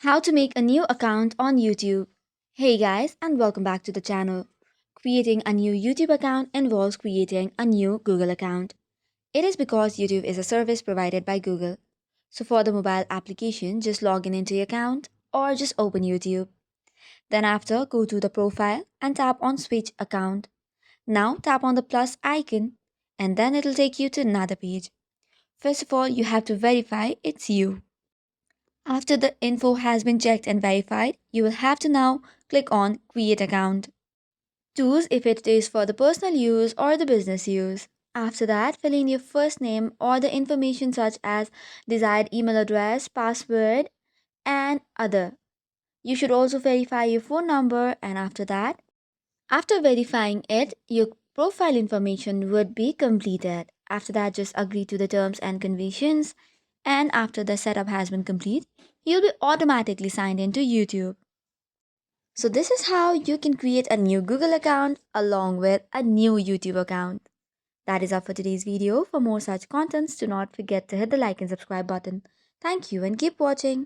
How to make a new account on YouTube. Hey guys, and welcome back to the channel. Creating a new YouTube account involves creating a new Google account. It is because YouTube is a service provided by Google. So for the mobile application, just log in into your account or just open YouTube. Then after, go to the profile and tap on switch account. Now tap on the plus icon and then it'll take you to another page. First of all, you have to verify it's you. After the info has been checked and verified, you will have to now click on Create Account. Choose if it is for the personal use or the business use. After that, fill in your first name or the information such as desired email address, password, and other. You should also verify your phone number, and after verifying it, your profile information would be completed. After that, just agree to the terms and conditions. And after the setup has been complete, you'll be automatically signed into YouTube. So this is how you can create a new Google account along with a new YouTube account. That is all for today's video. For more such contents, do not forget to hit the like and subscribe button. Thank you and keep watching.